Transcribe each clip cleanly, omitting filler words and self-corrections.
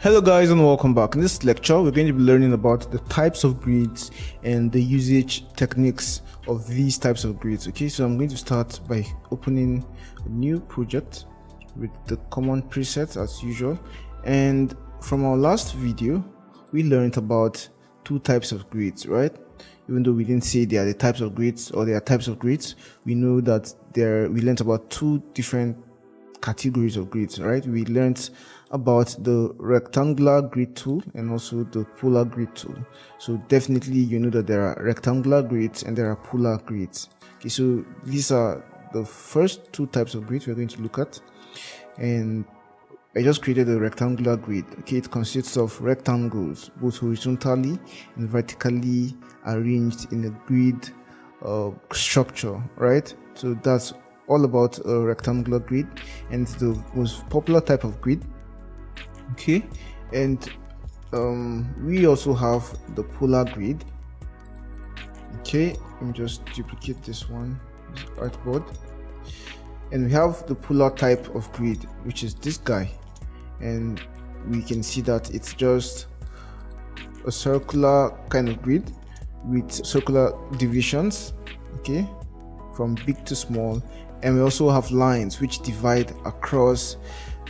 Hello guys and welcome back. In this lecture we're going to be learning about the types of grids and the usage techniques of these types of grids. Okay, so I'm going to start by opening a new project with the common presets as usual. And from our last video we learned about two types of grids, right? Even though we didn't say they are the types of grids or they are types of grids, we know that we learned about two different categories of grids, right? We learned about the rectangular grid tool and also the polar grid tool. So definitely you know that there are rectangular grids and there are polar grids. Okay, so these are the first two types of grids we're going to look at. And I just created a rectangular grid. Okay, it consists of rectangles both horizontally and vertically arranged in a grid structure, right? So that's all about a rectangular grid, and it's the most popular type of grid. Okay, and we also have the polar grid. Okay, let me just duplicate this one, this artboard, and we have the polar type of grid, which is this guy, and we can see that it's just a circular kind of grid with circular divisions, okay, from big to small. And we also have lines which divide across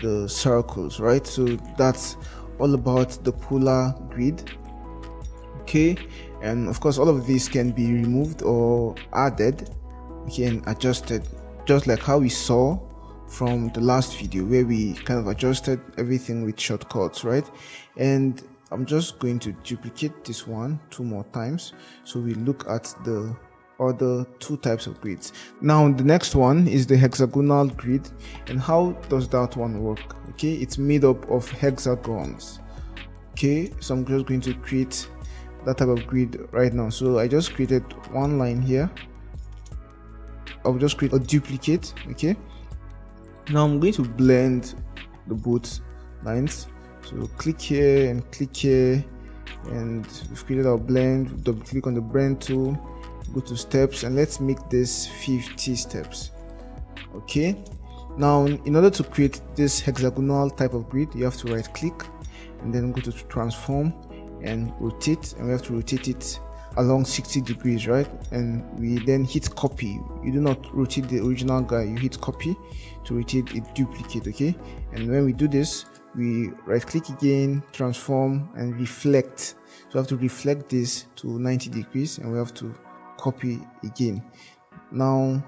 the circles, right? So that's all about the polar grid. Okay, and of course all of these can be removed or added, okay, and adjusted, just like how we saw from the last video where we kind of adjusted everything with shortcuts, right? And I'm just going to duplicate this one two more times so we look at the other two types of grids. Now the next one is the hexagonal grid. And how does that one work? Okay, it's made up of hexagons. Okay, so I'm just going to create that type of grid right now. So I just created one line here. I'll just create a duplicate. Okay, now I'm going to blend the both lines. So click here and click here, and we've created our blend. Double click on the blend tool, go to steps, and let's make this 50 steps. Okay, now in order to create this hexagonal type of grid, you have to right click and then go to transform and rotate, and we have to rotate it along 60 degrees, right? And we then hit copy. You do not rotate the original guy, you hit copy to rotate a duplicate. Okay, and when we do this, we right click again, transform, and reflect. So we have to reflect this to 90 degrees, and we have to copy again. Now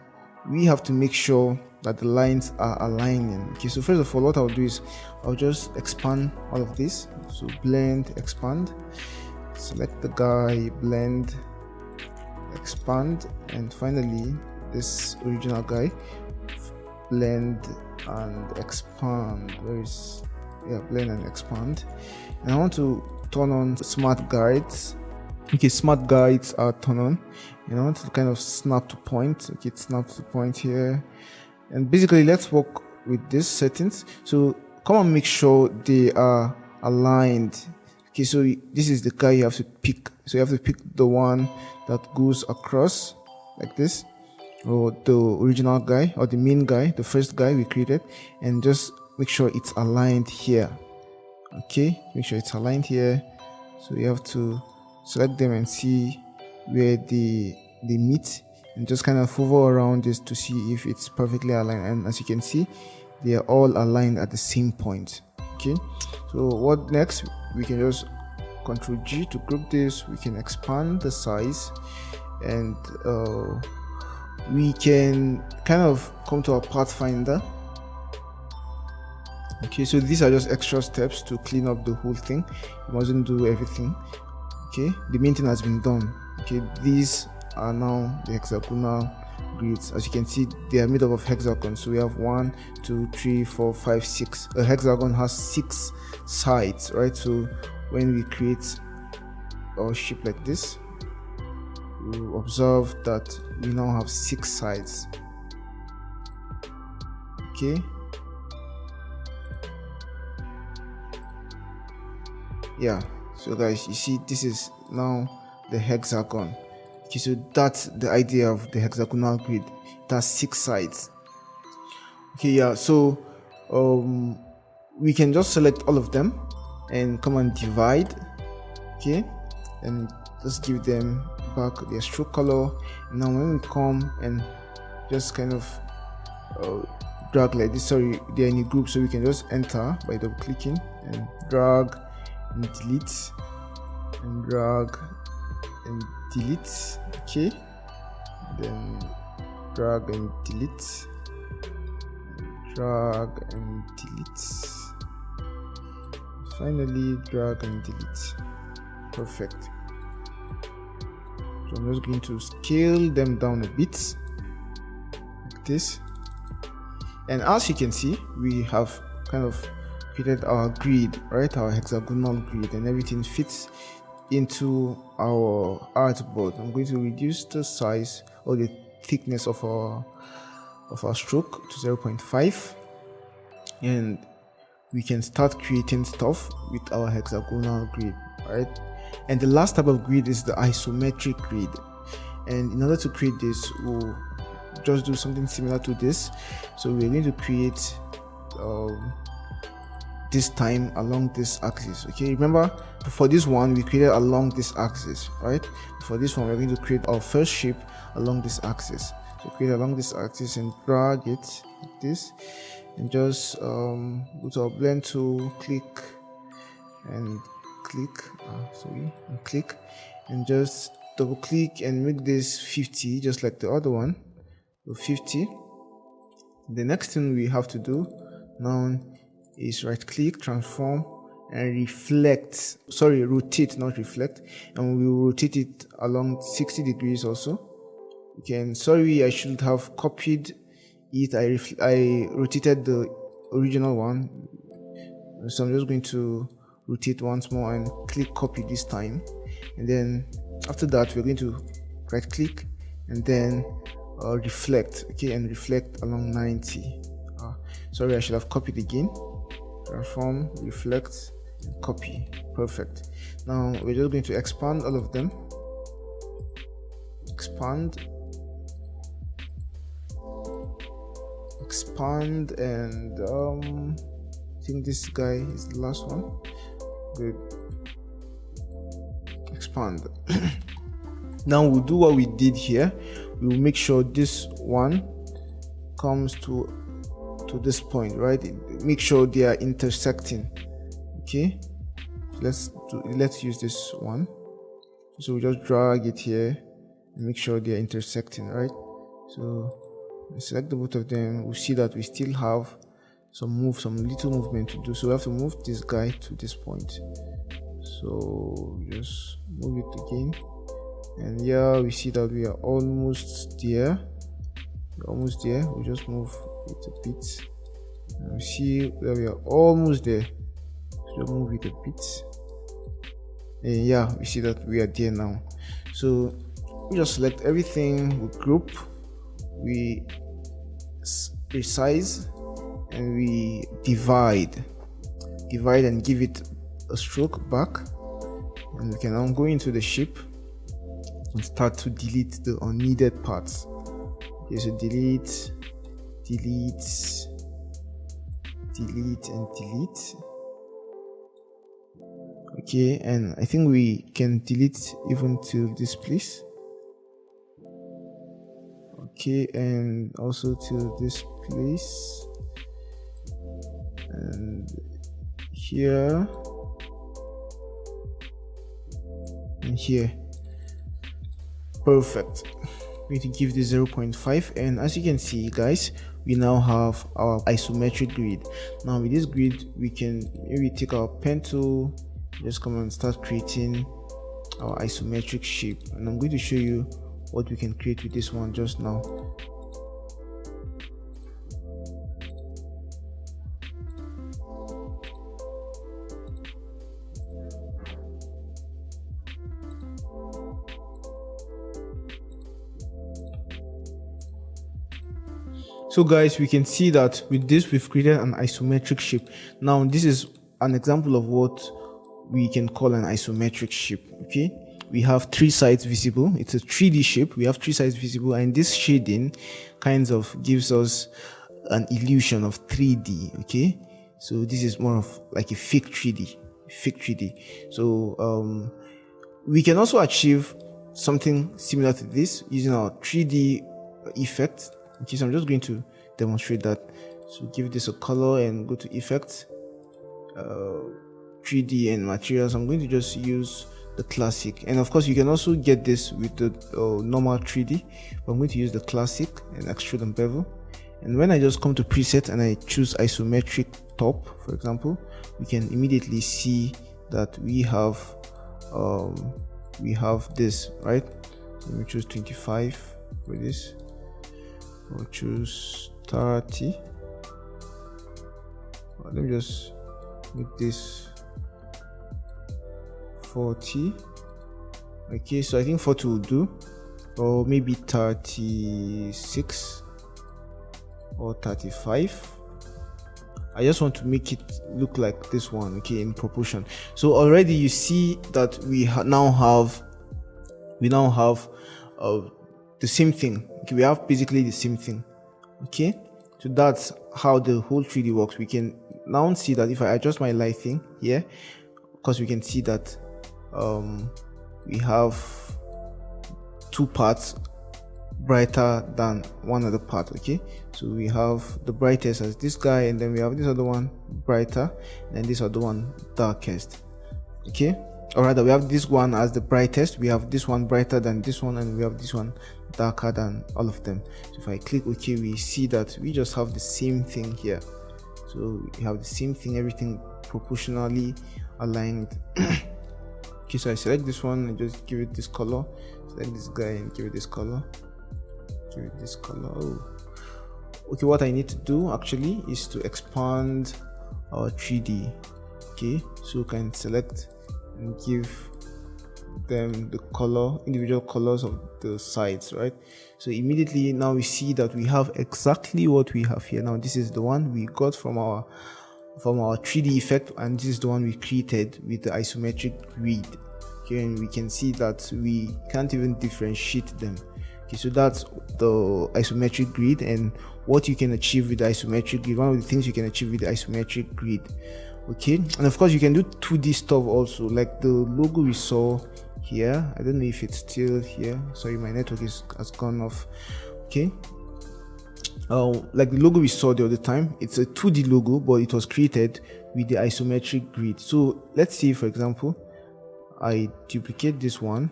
we have to make sure that the lines are aligning. Okay, so first of all, what I'll do is I'll just expand all of this. So blend, expand, select the guy, blend, expand, and finally this original guy, blend and expand. Where is, yeah, blend and expand. And I want to turn on smart guides. Okay, smart guides are turned on, and I want to kind of snap to point. Okay, it snaps to point here, and basically let's work with these settings. So come and make sure they are aligned. Okay, so this is the guy you have to pick. So you have to pick the one that goes across like this, or the original guy, or the main guy, the first guy we created, and just make sure it's aligned here. Okay, make sure it's aligned here. So you have to select them and see where they meet, and just kind of hover around this to see if it's perfectly aligned. And as you can see, they are all aligned at the same point. Okay, so what next? We can just Ctrl G to group this. We can expand the size, and we can kind of come to our pathfinder. Okay, so these are just extra steps to clean up the whole thing. You mustn't do everything. Okay, the main thing has been done. Okay, these are now the hexagonal grids. As you can see, they are made up of hexagons. So we have 1, 2, 3, 4, 5, 6. A hexagon has 6 sides, right? So when we create our shape like this, you observe that we now have 6 sides. Okay, yeah. So guys, you see, this is now the hexagon. Okay, so that's the idea of the hexagonal grid. It has 6 sides. Okay, yeah, so we can just select all of them and come and divide. Okay, and just give them back their stroke color. Now when we come and just kind of drag like this, sorry, they're in a group, so we can just enter by double clicking and drag and delete and drag and delete. Okay, then drag and delete, drag and delete, finally drag and delete. Perfect. So I'm just going to scale them down a bit like this, and as you can see, we have kind of created our grid, right? Our hexagonal grid, and everything fits into our artboard. I'm going to reduce the size or the thickness of our stroke to 0.5, and we can start creating stuff with our hexagonal grid, right? And the last type of grid is the isometric grid, and in order to create this, we'll just do something similar to this. So we're going to create this time along this axis. Okay, remember for this one we created along this axis, right? For this one we're going to create our first shape along this axis. So create along this axis and drag it like this, and just go to our blend tool, click and click, and click, and just double click and make this 50 just like the other one. So 50. The next thing we have to do now is right click, transform, and rotate, not reflect, and we will rotate it along 60 degrees also. Okay, sorry, I should have copied it. I rotated the original one, so I'm just going to rotate once more and click copy this time, and then after that we're going to right click and then reflect. Okay, and reflect along 90. Sorry, I should have copied again. Transform, reflect, and copy. Perfect. Now we're just going to expand all of them. Expand, and I think this guy is the last one. Good. Expand. Now we'll do what we did here. We will make sure this one comes to this point, right? Make sure they are intersecting. Okay, let's use this one. So we just drag it here and make sure they are intersecting, right? So select the both of them. We see that we still have some little movement to do, so we have to move this guy to this point. So just move it again, and yeah, we see that we are almost there. We just move it a bit, and we see that we are almost there. So move it a bit, and yeah, we see that we are there now. So we just select everything, we group, we resize, and we divide and give it a stroke back, and we can now go into the shape and start to delete the unneeded parts. Okay, so delete and delete. Okay, and I think we can delete even to this place. Okay, and also to this place, and here and here. Perfect. We need to give this 0.5, and as you can see guys, we now have our isometric grid. Now with this grid we can maybe take our pen tool, just come and start creating our isometric shape, and I'm going to show you what we can create with this one just now. So guys, we can see that with this we've created an isometric shape. Now this is an example of what we can call an isometric shape. Okay, we have three sides visible. It's a 3D shape. We have three sides visible, and this shading kind of gives us an illusion of 3D. Okay, so this is more of like a fake 3D. fake 3D. So we can also achieve something similar to this using our 3D effect. Okay, so I'm just going to demonstrate that. So give this a color and go to effects, 3D and materials. I'm going to just use the classic, and of course you can also get this with the normal 3D, but I'm going to use the classic and extrude and bevel. And when I just come to preset and I choose isometric top, for example, we can immediately see that we have this, right? So let me choose 25 for this. I'll choose 30. Let me just make this 40. Okay, so I think 40 will do, or maybe 36 or 35. I just want to make it look like this one, okay, in proportion. So already you see that we now have the same thing. Okay, we have basically the same thing. Okay, so that's how the whole 3D works. We can now see that if I adjust my lighting here, of course we can see that we have two parts brighter than one other part. Okay, so we have the brightest as this guy, and then we have this other one brighter, and this other one darkest. Okay, or rather we have this one as the brightest, we have this one brighter than this one, and we have this one darker than all of them. So if I click OK, we see that we just have the same thing here. So we have the same thing, everything proportionally aligned. Okay, so I select this one and just give it this color, select this guy and give it this color, give it this color. Oh. Okay, what I need to do actually is to expand our 3D. Okay, so we can select and give them the color, individual colors of the sides, right? So immediately now we see that we have exactly what we have here. Now this is the one we got from our 3D effect, and this is the one we created with the isometric grid. Okay, and we can see that we can't even differentiate them. Okay, so that's the isometric grid and what you can achieve with the isometric grid. One of the things you can achieve with the isometric grid. Okay, and of course you can do 2D stuff also, like the logo we saw here. I don't know if it's still here. Sorry, my network has gone off. Okay, like the logo we saw the other time, it's a 2D logo, but it was created with the isometric grid. So let's see, for example, I duplicate this one.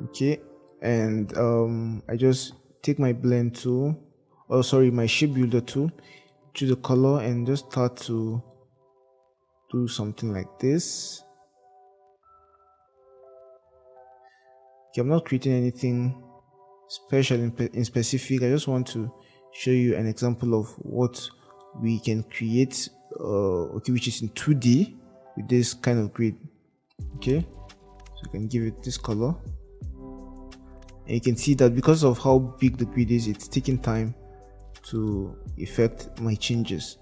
Okay, and I just take my blend tool, oh sorry, my shape builder tool, choose a color and just start to do something like this. Okay, I'm not creating anything special in specific. I just want to show you an example of what we can create, okay, which is in 2D with this kind of grid. Okay, so you can give it this color, and you can see that because of how big the grid is, it's taking time to effect my changes.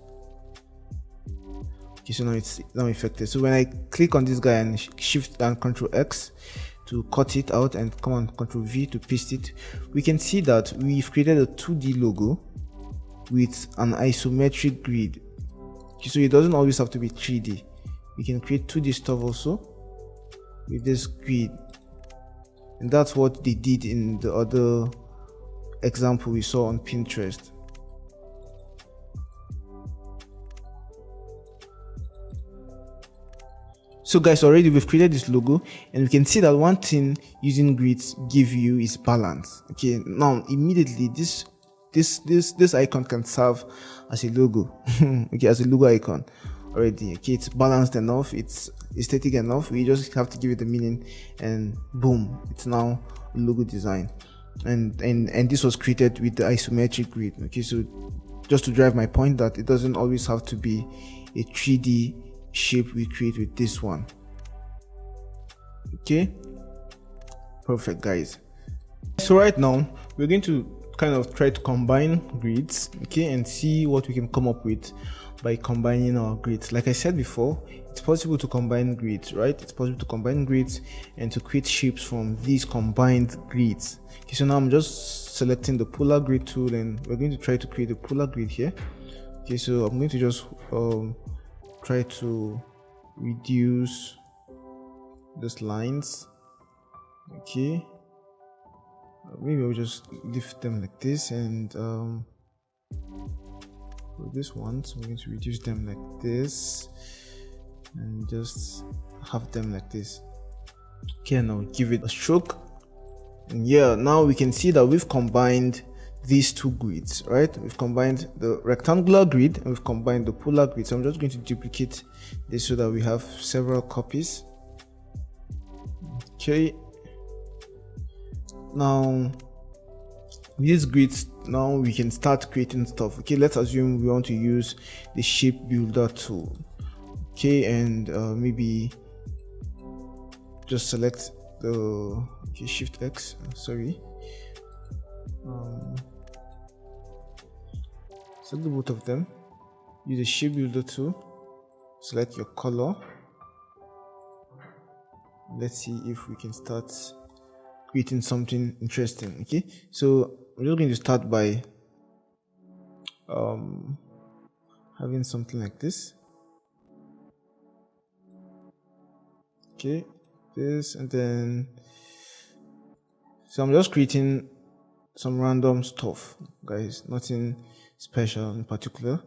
Okay, so now it's now affected. So when I click on this guy and shift and Control X to cut it out and Command Control V to paste it, we can see that we've created a 2D logo with an isometric grid. Okay, so it doesn't always have to be 3D. We can create 2D stuff also with this grid, and that's what they did in the other example we saw on Pinterest. So guys, already we've created this logo, and we can see that one thing using grids give you is balance. Okay, now immediately this icon can serve as a logo. Okay, as a logo icon already. Okay, it's balanced enough, it's aesthetic enough. We just have to give it a meaning, and boom, it's now a logo design. And this was created with the isometric grid. Okay, so just to drive my point that it doesn't always have to be a 3D shape we create with this one. Okay, perfect guys. So right now we're going to kind of try to combine grids, okay, and see what we can come up with by combining our grids. Like I said before, it's possible to combine grids, right? It's possible to combine grids and to create shapes from these combined grids. Okay, so now I'm just selecting the polar grid tool, and we're going to try to create a polar grid here. Okay, so I'm going to just try to reduce these lines. Okay, maybe I'll just leave them like this, and for this one, so I'm going to reduce them like this and just have them like this. Okay, now give it a stroke, and yeah, now we can see that we've combined these two grids, right? We've combined the rectangular grid and we've combined the polar grid. So I'm just going to duplicate this so that we have several copies. Okay, now with these grids, now we can start creating stuff. Okay, let's assume we want to use the shape builder tool. Okay, and maybe just select the shift X, sorry, select both of them, use the shape builder tool, select your color. Let's see if we can start creating something interesting. Okay, so we're just going to start by having something like this. Okay, this, and then so I'm just creating some random stuff, guys, nothing special in particular.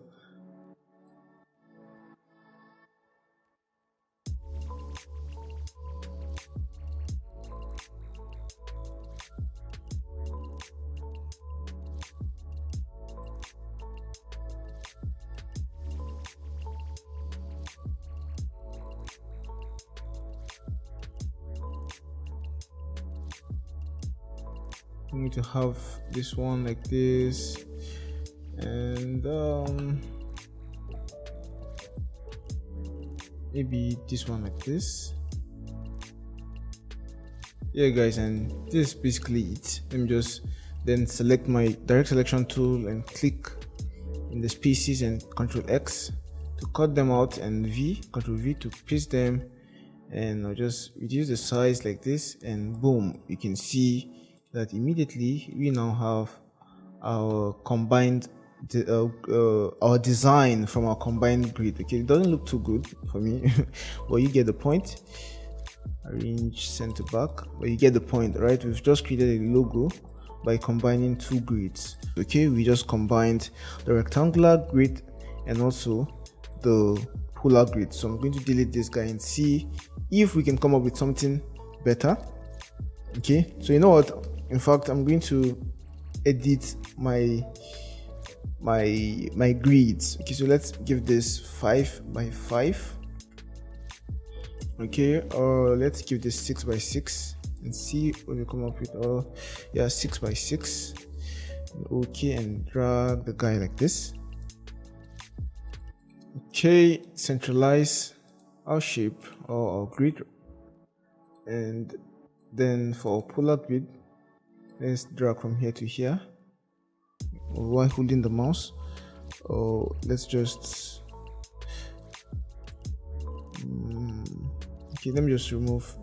I'm going to have this one like this, and maybe this one like this. Yeah, guys, and this is basically it. Let me just then select my direct selection tool and click in the spaces and Ctrl X to cut them out, and Ctrl V to paste them, and I'll just reduce the size like this, and boom, you can see that immediately we now have our combined our design from our combined grid. Okay, it doesn't look too good for me but you get the point. Arrange center back, but you get the point, right? We've just created a logo by combining two grids. Okay, we just combined the rectangular grid and also the polar grid. So I'm going to delete this guy and see if we can come up with something better. Okay, so you know what, in fact, I'm going to edit my grids. Okay, so let's give this 5 by 5. Okay, or let's give this 6 by 6 and see what we come up with. Oh yeah, 6 by 6. Okay, and drag the guy like this. Okay, centralize our shape or our grid, and then for our polar grid, let's drag from here to here while holding the mouse. Or let's just okay, let me just remove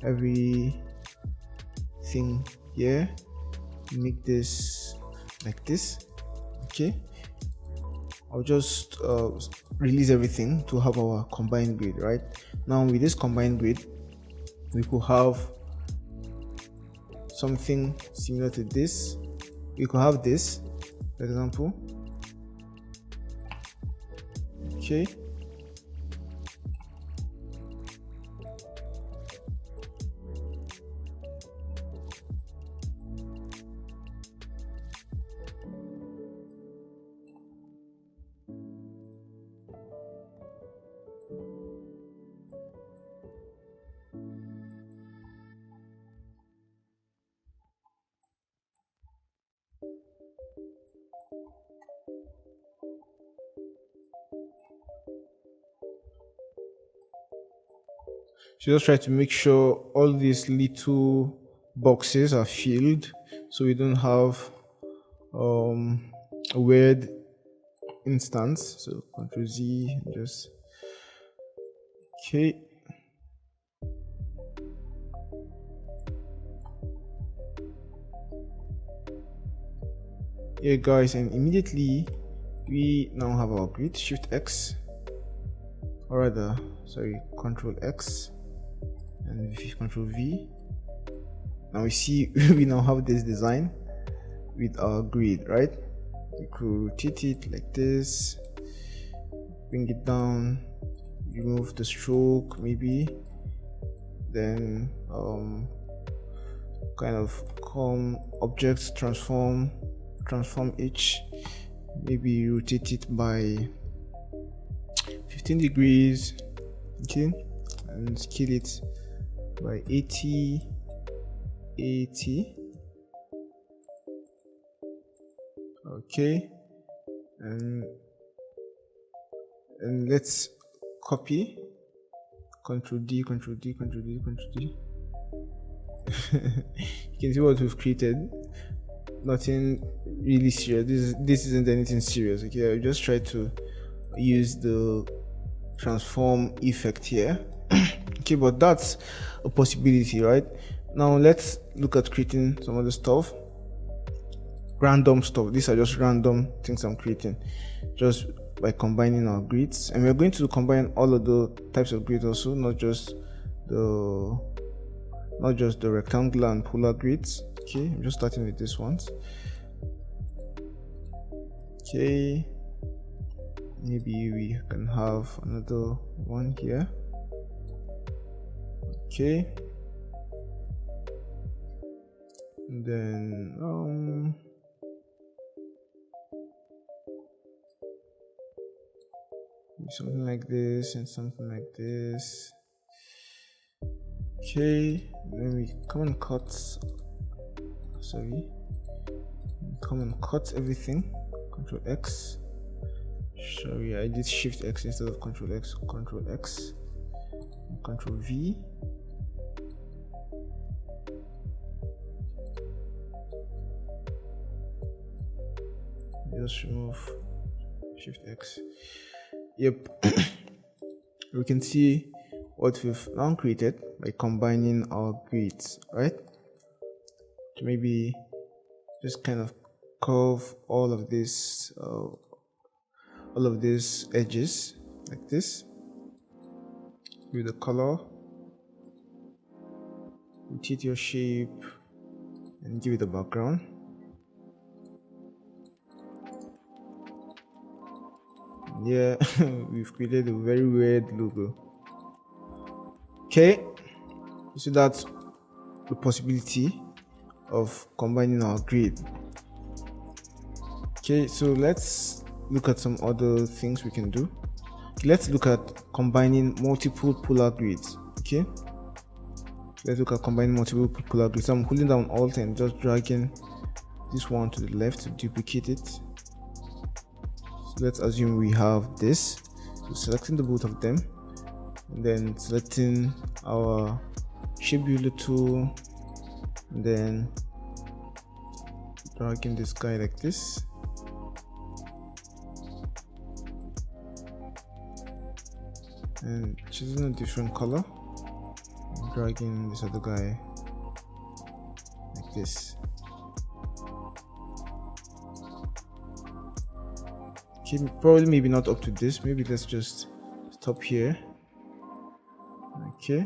everything here, make this like this. Okay, I'll just release everything to have our combined grid. Right now, with this combined grid, we could have something similar to this. We could have this, for example. Okay, so just try to make sure all these little boxes are filled so we don't have a weird instance. So Ctrl Z, just okay. Yeah, guys, and immediately we now have our grid. Shift X, or rather, sorry, Control X and Control V. Now we see we now have this design with our grid, right? We could rotate it like this, bring it down, remove the stroke maybe, then kind of come objects, transform each, maybe rotate it by 15 degrees, okay, and scale it by 80, okay, and let's copy, Control D, Control D, Control D, Control D. You can see what we've created. Nothing really serious. This isn't anything serious, okay? I just try to use the transform effect here. Okay, but that's a possibility, right? Now let's look at creating some other stuff, random stuff. These are just random things I'm creating just by combining our grids, and we're going to combine all of the types of grids also, not just the rectangular and polar grids. Okay, I'm just starting with this ones. Okay, maybe we can have another one here. Okay, and then something like this and something like this. Okay, then we come and cut, everything. Control X. Sorry, I did Shift X instead of Control X. Control X, Control V. Just remove Shift X. Yep. We can see what we've now created by combining our grids, right? So maybe just kind of curve all of these edges like this with the color, rotate your shape and give it a background. Yeah, we've created a very weird logo. Okay, so that's the possibility of combining our grid. Okay, so let's look at some other things we can do. Okay, let's look at combining multiple polar grids. Okay, let's look at combining multiple polar grids. So I'm holding down Alt and just dragging this one to the left to duplicate it. So let's assume we have this. So selecting the both of them, and then selecting our shape builder tool, and then dragging this guy like this, and choosing a different color, and dragging this other guy like this. Okay, probably maybe not up to this, maybe let's just stop here. Okay,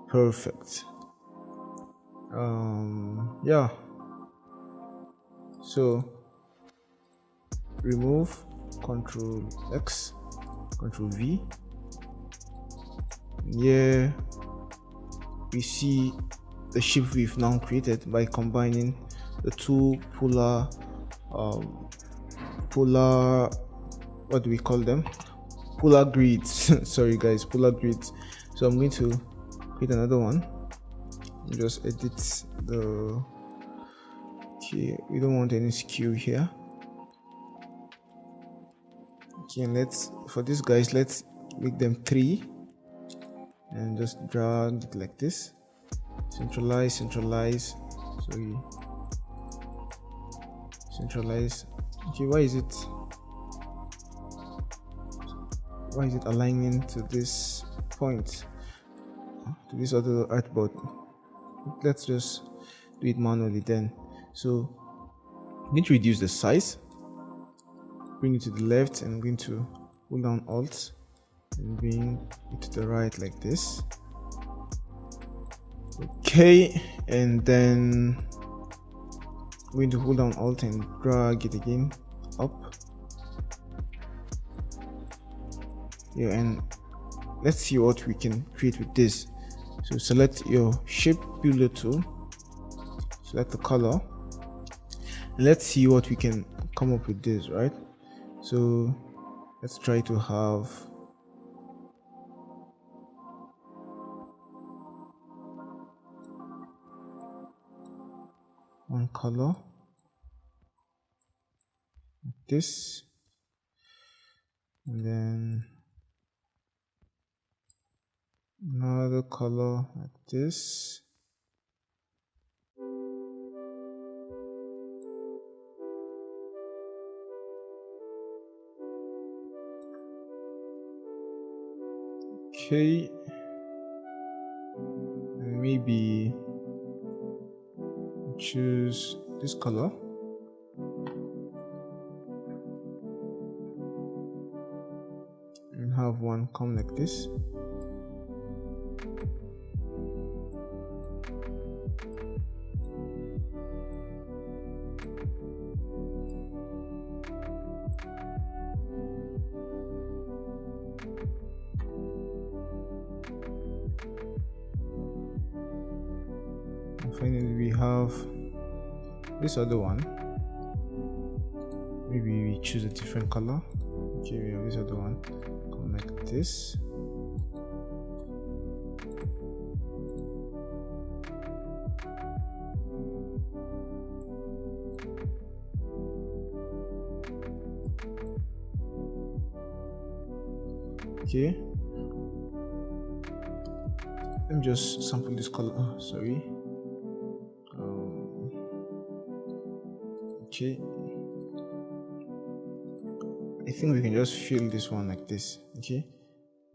perfect. Yeah, so remove, Control X, Control V. Yeah, we see the shape we've now created by combining the two polar what do we call them, polar grids. Sorry guys, polar grids. So I'm going to create another one, just edit the, okay, we don't want any skew here. Okay, and let's, for these guys, let's make them 3 and just drag it like this. Centralize, centralize. Sorry, centralize. Okay, why is it aligning to this point, to this other artboard? Let's just do it manually then. So I'm going to reduce the size, bring it to the left, and I'm going to hold down Alt and bring it to the right like this. Okay, and then I'm going to hold down Alt and drag it again up. Yeah, and let's see what we can create with this. So select your shape builder tool, select the color, and let's see what we can come up with this, right? So let's try to have one color like this, and then another color like this. Okay, and maybe choose this color. And have one come like this. And finally we have this other one. Maybe we choose a different color. Okay, we have this other one come like this. Okay, let me just sample this color. Oh, sorry. Okay, I think we can just fill this one like this. Okay,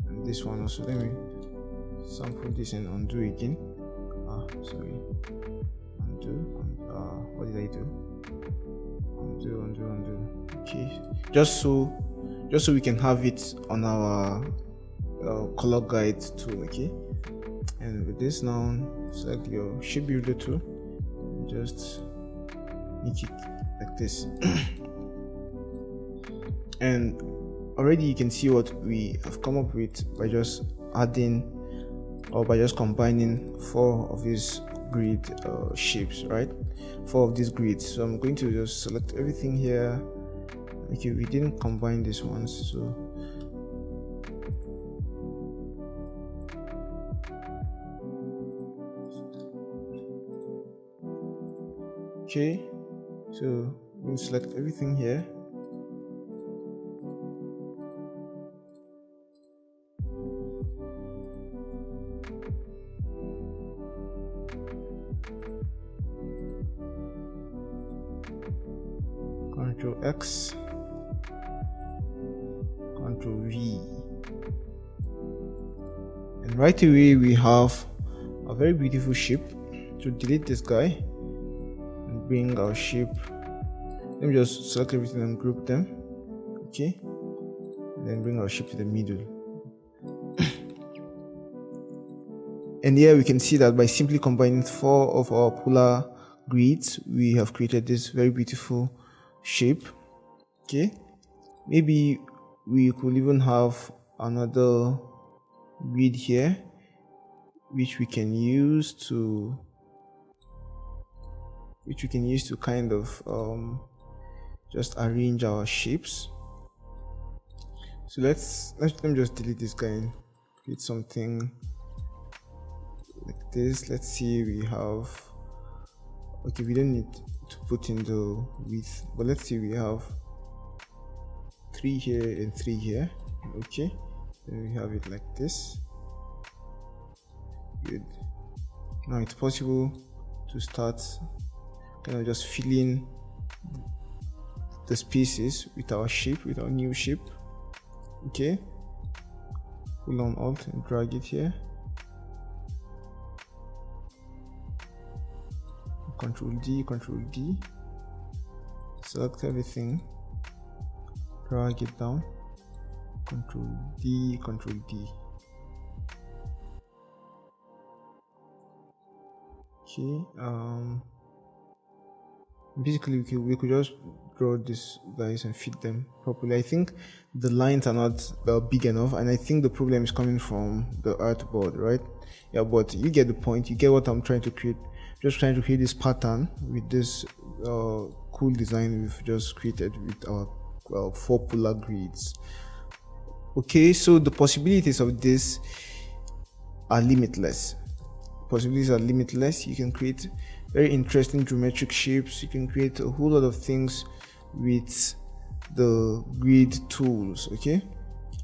and this one also. Let me sample this and undo again. Sorry, undo. What did I do? Undo. Okay, just so we can have it on our color guide tool. Okay, and with this now, select your shape builder tool and just make it like this. And already you can see what we have come up with by just adding or by just combining 4 of these grid shapes, right? 4 of these grids. So I'm going to just select everything here. Okay, we didn't combine these ones, so okay, so we'll select everything here. Ctrl X, Ctrl V, and right away we have a very beautiful shape. To delete this guy and bring our shape, let me just select everything and group them. Okay, and then bring our shape to the middle. And here we can see that by simply combining 4 of our polar grids, we have created this very beautiful shape. Okay, maybe we could even have another grid here which we can use to kind of just arrange our shapes. So let me just delete this guy and create something like this. Let's see, we have, okay, we don't need to put in the width, but let's see, we have 3 here and 3 here. Okay, then we have it like this. Good. Now it's possible to start kind of just filling the spaces with our shape, with our new shape. Okay, hold on Alt and drag it here. Control D, select everything, drag it down. Control D, Control D. Okay, basically we could just draw these lines and fit them properly. I think the lines are not big enough, and I think the problem is coming from the artboard, right? Yeah, but you get the point. You get what I'm trying to create. Just trying to create this pattern with this cool design we've just created with our 4 polar grids. Okay, so the possibilities of this are limitless. Possibilities are limitless. You can create very interesting geometric shapes. You can create a whole lot of things with the grid tools. Okay,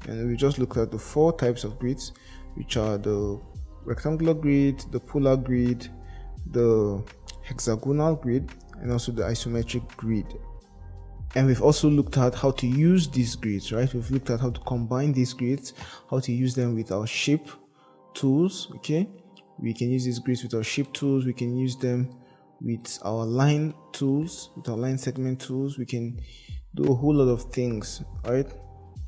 and we just look at the 4 types of grids, which are the rectangular grid, the polar grid, the hexagonal grid, and also the isometric grid. And we've also looked at how to use these grids, right? We've looked at how to combine these grids, how to use them with our shape tools. Okay, we can use these grids with our shape tools. We can use them with our line tools, with our line segment tools. We can do a whole lot of things, right?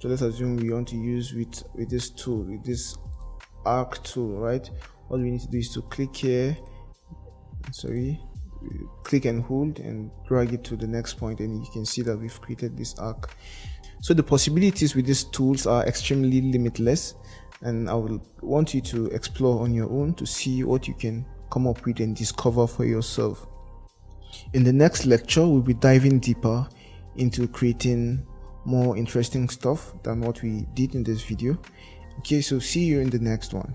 So let's assume we want to use with this tool, with this arc tool, right? All we need to do is to click here, click and hold and drag it to the next point, and you can see that we've created this arc. So the possibilities with these tools are extremely limitless, and I will want you to explore on your own to see what you can come up with and discover for yourself. In the next lecture, we'll be diving deeper into creating more interesting stuff than what we did in this video. Okay, so see you in the next one.